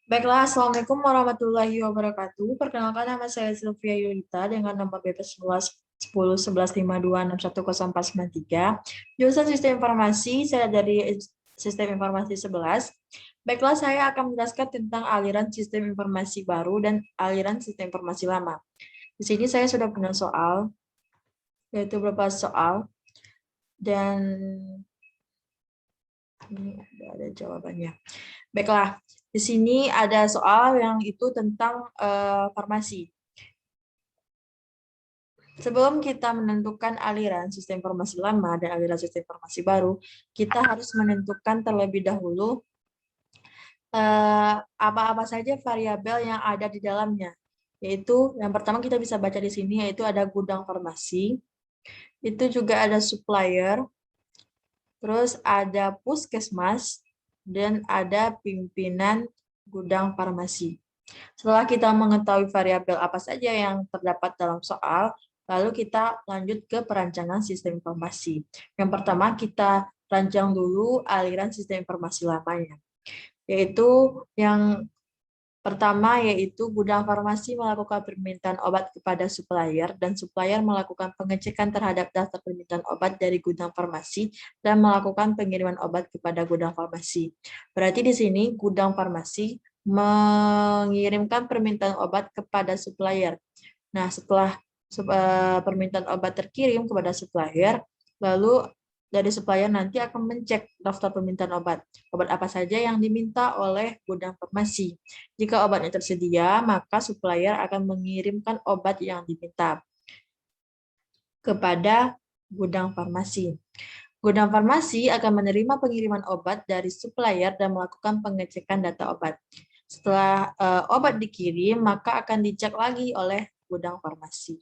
Baiklah, Assalamualaikum warahmatullahi wabarakatuh. Perkenalkan, nama saya Sylvia Yulita dengan nomor BPS 10 11 52 610493. Jurusan Sistem Informasi, saya dari Sistem Informasi 11. Baiklah, saya akan menjelaskan tentang aliran sistem informasi baru dan aliran sistem informasi lama. Di sini saya sudah punya soal, yaitu beberapa soal, dan ini ada jawabannya. Baiklah, di sini ada soal yang itu tentang farmasi. Sebelum kita menentukan aliran sistem informasi lama dan aliran sistem informasi baru, kita harus menentukan terlebih dahulu apa-apa saja variabel yang ada di dalamnya. Yaitu yang pertama kita bisa baca di sini, yaitu ada gudang farmasi, itu juga ada supplier, terus ada puskesmas, dan ada pimpinan gudang farmasi. Setelah kita mengetahui variabel apa saja yang terdapat dalam soal, lalu kita lanjut ke perancangan sistem informasi. Yang pertama kita rancang dulu aliran sistem informasi lamanya, yaitu yang pertama yaitu gudang farmasi melakukan permintaan obat kepada supplier dan supplier melakukan pengecekan terhadap daftar permintaan obat dari gudang farmasi dan melakukan pengiriman obat kepada gudang farmasi. Berarti di sini gudang farmasi mengirimkan permintaan obat kepada supplier. Nah, setelah permintaan obat terkirim kepada supplier, lalu dari supplier nanti akan mencek daftar permintaan obat. Obat apa saja yang diminta oleh gudang farmasi. Jika obatnya tersedia, maka supplier akan mengirimkan obat yang diminta kepada gudang farmasi. Gudang farmasi akan menerima pengiriman obat dari supplier dan melakukan pengecekan data obat. Setelah obat dikirim, maka akan dicek lagi oleh gudang farmasi.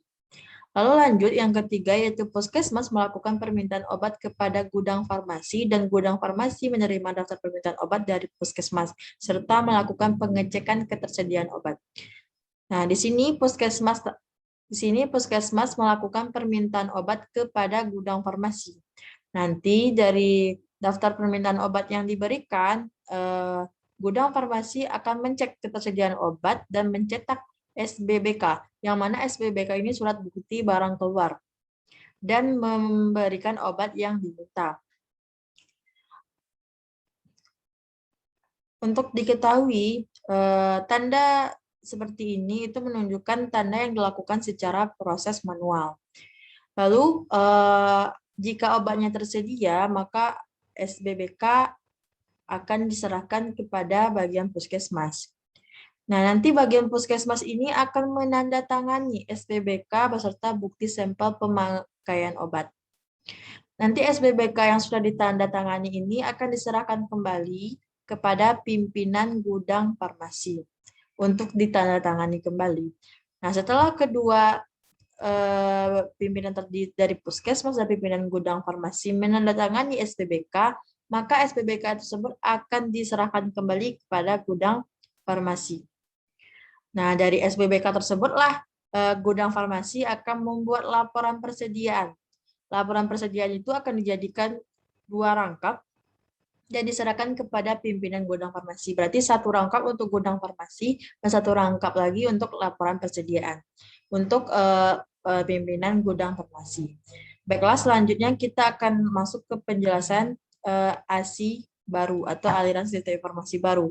Lalu lanjut yang ketiga yaitu puskesmas melakukan permintaan obat kepada gudang farmasi dan gudang farmasi menerima daftar permintaan obat dari puskesmas serta melakukan pengecekan ketersediaan obat. Nah, di sini puskesmas melakukan permintaan obat kepada gudang farmasi. Nanti dari daftar permintaan obat yang diberikan, gudang farmasi akan mencek ketersediaan obat dan mencetak SBBK, yang mana SBBK ini surat bukti barang keluar, dan memberikan obat yang diminta. Untuk diketahui, tanda seperti ini itu menunjukkan tanda yang dilakukan secara proses manual. Lalu, jika obatnya tersedia, maka SBBK akan diserahkan kepada bagian puskesmas. Nah, nanti bagian puskesmas ini akan menandatangani SBBK beserta bukti sampel pemakaian obat. Nanti SBBK yang sudah ditandatangani ini akan diserahkan kembali kepada pimpinan gudang farmasi untuk ditandatangani kembali. Nah, setelah kedua pimpinan dari puskesmas dan pimpinan gudang farmasi menandatangani SBBK, maka SBBK tersebut akan diserahkan kembali kepada gudang farmasi. Nah, dari SBBK tersebutlah gudang farmasi akan membuat laporan persediaan. Laporan persediaan itu akan dijadikan 2 rangkap dan diserahkan kepada pimpinan gudang farmasi. Berarti 1 rangkap untuk gudang farmasi dan 1 rangkap lagi untuk laporan persediaan untuk pimpinan gudang farmasi. Baiklah, selanjutnya kita akan masuk ke penjelasan ASI baru atau aliran sistem informasi baru.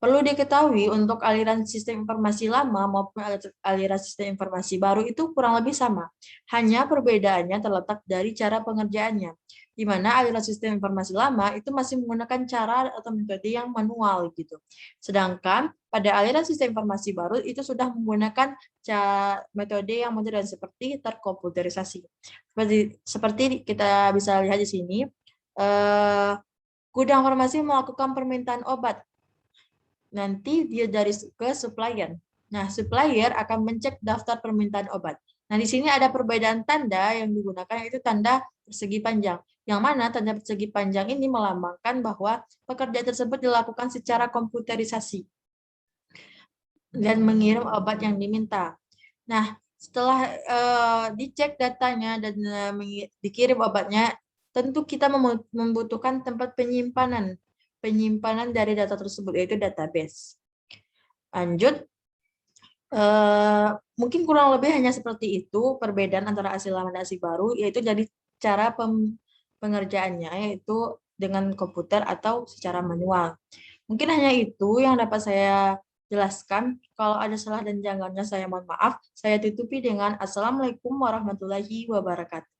Perlu diketahui untuk aliran sistem informasi lama maupun aliran sistem informasi baru itu kurang lebih sama. Hanya perbedaannya terletak dari cara pengerjaannya. Di mana aliran sistem informasi lama itu masih menggunakan cara atau metode yang manual gitu. Sedangkan pada aliran sistem informasi baru itu sudah menggunakan metode yang modern seperti terkomputerisasi. Seperti kita bisa lihat di sini, gudang farmasi melakukan permintaan obat. Nanti dia dari ke supplier. Nah, supplier akan mencek daftar permintaan obat. Nah, di sini ada perbedaan tanda yang digunakan, yaitu tanda persegi panjang. Yang mana tanda persegi panjang ini melambangkan bahwa pekerjaan tersebut dilakukan secara komputerisasi dan mengirim obat yang diminta. Nah, setelah dicek datanya dan dikirim obatnya, tentu kita membutuhkan tempat penyimpanan dari data tersebut, yaitu database. Lanjut, mungkin kurang lebih hanya seperti itu perbedaan antara ASI lama dan ASI baru, yaitu jadi cara pengerjaannya, yaitu dengan komputer atau secara manual. Mungkin hanya itu yang dapat saya jelaskan. Kalau ada salah dan janggalnya saya mohon maaf. Saya tutupi dengan Assalamualaikum warahmatullahi wabarakatuh.